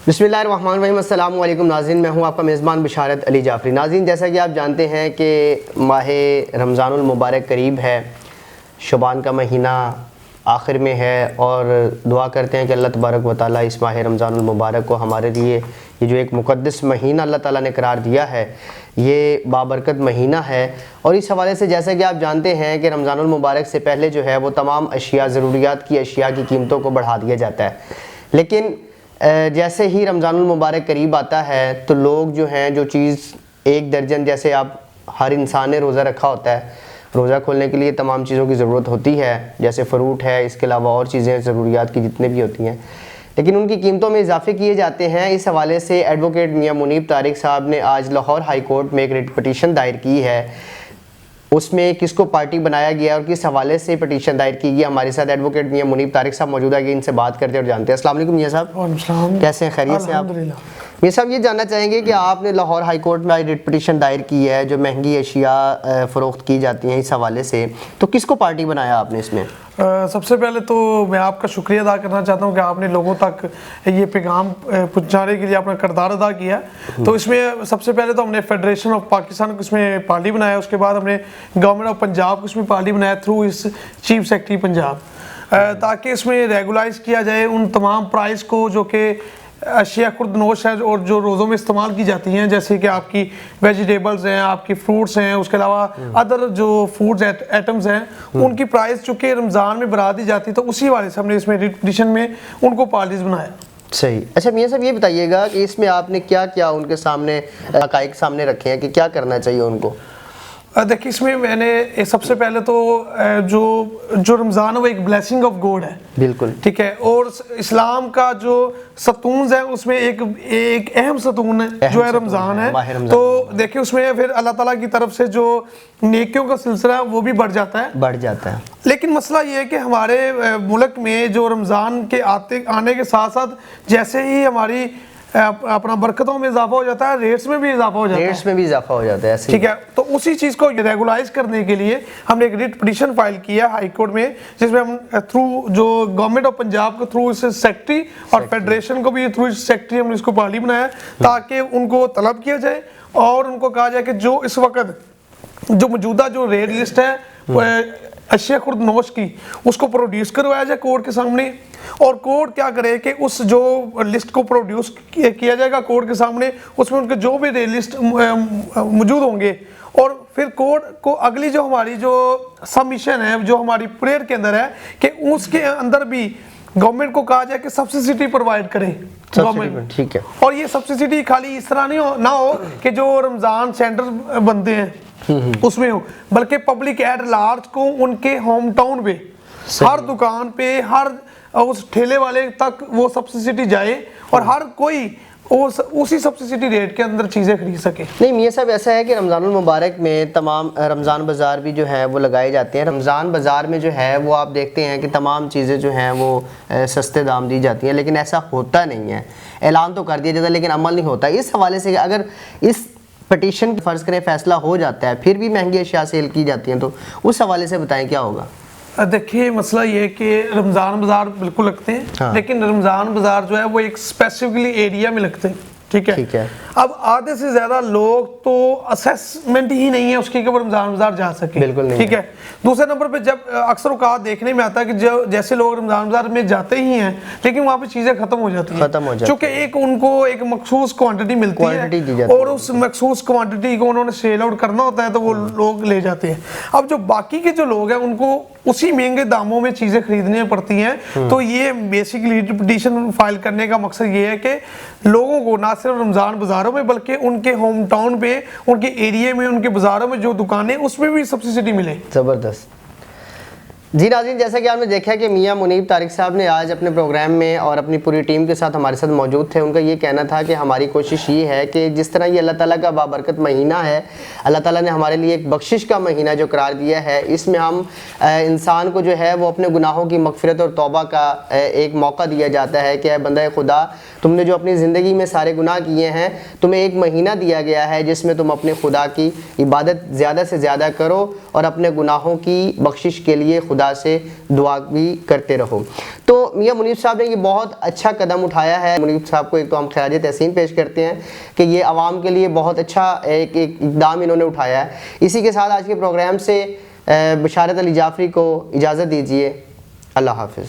बिस्मिल्लाहिर्रहमानिर्रहीम। अस्सलामु अलैकुम नाज़रीन, मैं हूं आपका मेज़बान बशारत अली जाफ़री। नाज़रीन, जैसा कि आप जानते हैं कि माह रमज़ानुल मुबारक करीब है, शबान का महीना आखिर में है और दुआ करते हैं कि अल्लाह तबारक व तआला इस माह रमज़ानुल मुबारक को हमारे लिए ये जो एक मुक़द्दस महीना अल्लाह ताला ने करार दिया है, ये बाबरकत महीना है। और इस हवाले से जैसा कि आप जानते हैं कि रमज़ानुल मुबारक से पहले जो है वो तमाम अशिया, ज़रूरियात की अशिया की कीमतों को बढ़ा दिया जाता है। लेकिन जैसे ही रमज़ानुल मुबारक करीब आता है तो लोग जो हैं, जो चीज़ एक दर्जन, जैसे आप हर इंसान ने रोज़ा रखा होता है, रोज़ा खोलने के लिए तमाम चीज़ों की ज़रूरत होती है, जैसे फ़रूट है, इसके अलावा और चीज़ें ज़रूरियात की जितने भी होती हैं, लेकिन उनकी कीमतों में इजाफे किए जाते हैं। इस हवाले से एडवोकेट मियां मुनीब तारिक साहब ने आज लाहौर हाई कोर्ट में एक रिट पटिशन दायर की है। उसमें किसको पार्टी बनाया गया और किस हवाले से पटिशन दायर की गई। हमारे साथ एडवोकेट मियां मुनीब तारिक साहब मौजूद है, इनसे बात करते हैं और जानते हैं। अस्सलाम वालेकुम मियां साहब, कैसे हैं, खैरियत से आप? मियां साहब, ये जानना चाहेंगे कि आपने लाहौर हाई कोर्ट में आज रिट पटिशन दायर की है, जो महंगी अशिया फ़रोख्त की जाती हैं, इस हवाले से तो किसको पार्टी बनाया आपने इसमें? सबसे पहले तो मैं आपका शुक्रिया अदा करना चाहता हूँ कि आपने लोगों तक ये पैगाम पहुँचाने के लिए अपना किरदार अदा किया। तो इसमें सबसे पहले तो हमने फेडरेशन ऑफ पाकिस्तान को इसमें पार्टी बनाया, उसके बाद हमने गवर्नमेंट ऑफ पंजाब को इसमें पार्टी बनाया थ्रू इस चीफ सेक्रेटरी पंजाब, ताकि इसमें रेगुलाइज किया जाए उन तमाम प्राइस को जो कि अशिया खुर्दनोश है और जो रोज़ों में इस्तेमाल की जाती हैं, जैसे कि आपकी वेजिटेबल्स हैं, आपकी फ्रूट्स हैं, उसके अलावा अदर जो फूड्स आइटम्स हैं, उनकी प्राइस चूँकि रमज़ान में बढ़ा दी जाती है, तो उसी वाले से हमने इसमें रिट पटिशन में उनको पार्टीज बनाया। सही। अच्छा मियां साहब, ये बताइएगा कि इसमें आपने क्या क्या उनके सामने हक़ाइक़ सामने रखे हैं कि क्या करना चाहिए उनको? देखिए, इसमें मैंने सबसे पहले तो जो रमज़ान है वो एक ब्लेसिंग ऑफ गॉड है, बिल्कुल ठीक है, और इस्लाम का जो सतून है उसमें एक अहम सतून है जो है रमज़ान है। तो देखिए, उसमें फिर अल्लाह ताला की तरफ से जो नेकियों का सिलसिला वो भी बढ़ जाता है। लेकिन मसला ये है कि हमारे मुल्क में जो रमज़ान के आने के साथ साथ जैसे ही हमारी अपना बरकतों में इजाफा हो जाता है, रेट्स में भी इजाफा हो जाता है, ठीक है। तो उसी चीज़ को रेगुलाइज करने के लिए हमने एक रिट पटिशन फाइल किया हाई कोर्ट में, जिसमें हम थ्रू जो गवर्नमेंट ऑफ पंजाब को थ्रू इस सेक्रेटरी और फेडरेशन को भी थ्रू इस सेक्रेटरी हमने इसको पार्टी बनाया, ताकि उनको तलब किया जाए और उनको कहा जाए कि जो इस वक्त जो मौजूदा जो रेट लिस्ट है अशिया खुर्दनोश की, उसको प्रोड्यूस करवाया जाए कोर्ट के सामने, और कोर्ट क्या करे कि उस जो लिस्ट को प्रोड्यूस किया जाएगा कोर्ट के सामने, उसमें उनके जो भी रेट लिस्ट मौजूद होंगे, और फिर कोर्ट को अगली जो हमारी जो सबमिशन है, जो हमारी प्रेयर के अंदर है, कि उसके अंदर भी गवर्नमेंट को कहा जाए कि सब्सिडी प्रोवाइड करे गवर्नमेंट, ठीक है। और ये सब्सिडी खाली इस तरह नहीं ना हो कि जो रमज़ान सेंटर बनते हैं उसमें हो, बल्कि पब्लिक एट लार्ज को उनके होम टाउन पे, हर दुकान पे, हर उस ठेले वाले तक वो सब्सिडी जाए और हर कोई उसी सब्सिडी रेट के अंदर चीज़ें खरीद सके। नहीं मियां साहब, ऐसा है कि रमज़ानुल मुबारक में तमाम रमज़ान बाज़ार भी जो है वो लगाए जाते हैं। रमज़ान बाज़ार में जो है वो आप देखते हैं कि तमाम चीज़ें जो हैं वो सस्ते दाम दी जाती हैं, लेकिन ऐसा होता नहीं है। ऐलान तो कर दिया जाता है लेकिन अमल नहीं होता। इस हवाले से अगर इस पटिशन फ़र्ज़ करें फैसला हो जाता है, फिर भी महंगी अशिया सेल की जाती हैं, तो उस हवाले से बताएं क्या होगा? देखिए, मसला ये है कि रमज़ान बाज़ार बिल्कुल लगते हैं, हाँ। लेकिन रमज़ान बाज़ार जो है वो एक स्पेसिफिकली एरिया में लगते हैं, ठीक है। अब आधे से ज़्यादा लोग तो असेसमेंट ही नहीं है उसकी कि वो रमज़ान बाज़ार जा सके, बिल्कुल नहीं, ठीक है। दूसरे नंबर पे जब अक्सर औक़ात देखने में आता है कि जैसे लोग रमज़ान बाज़ार में जाते ही हैं, लेकिन वहाँ पे चीज़ें ख़त्म हो जाती हैं, क्योंकि एक उनको एक मखसूस क्वांटिटी मिलती है और उस मखसूस क्वांटिटी को उन्होंने सेल आउट करना होता है, तो वो लोग ले जाते हैं। अब जो बाकी के जो लोग हैं उनको उसी महंगे दामों में चीज़ें खरीदनी पड़ती हैं। तो ये बेसिकली पटिशन फाइल करने का मकसद ये है कि लोगों को ना सिर्फ रमज़ान बाज़ारों में बल्कि उनके होम टाउन पे, उनके एरिया में, उनके बाज़ारों में जो दुकानें, उसमें भी सब्सिडी मिले। ज़बरदस्त। जी नाज़रीन, जैसा कि आपने देखा कि मियां मुनीब तारिक साहब ने आज अपने प्रोग्राम में और अपनी पूरी टीम के साथ हमारे साथ मौजूद थे। उनका ये कहना था कि हमारी कोशिश ये है कि जिस तरह ये अल्लाह ताला का बाबरकत महीना है, अल्लाह ताला ने हमारे लिए एक बख्शिश का महीना जो करार दिया है, इसमें हम इंसान को जो है वो अपने गुनाहों की मगफिरत और तौबा का एक मौका दिया जाता है कि बंदा खुदा, तुमने जो अपनी ज़िंदगी में सारे गुनाह किए हैं, तुम्हें एक महीना दिया गया है जिसमें तुम अपने खुदा की इबादत ज़्यादा से ज़्यादा करो और अपने गुनाहों की बख्शिश के लिए खुदा اللہ سے دعا بھی کرتے رہو۔ تو میاں منیب صاحب نے یہ بہت اچھا قدم اٹھایا ہے۔ منیب صاحب کو ایک تو ہم خراج تحسین پیش کرتے ہیں کہ یہ عوام کے لیے بہت اچھا ایک اقدام انہوں نے اٹھایا ہے۔ اسی کے ساتھ آج کے پروگرام سے بشارت علی جعفری کو اجازت دیجیے، اللہ حافظ۔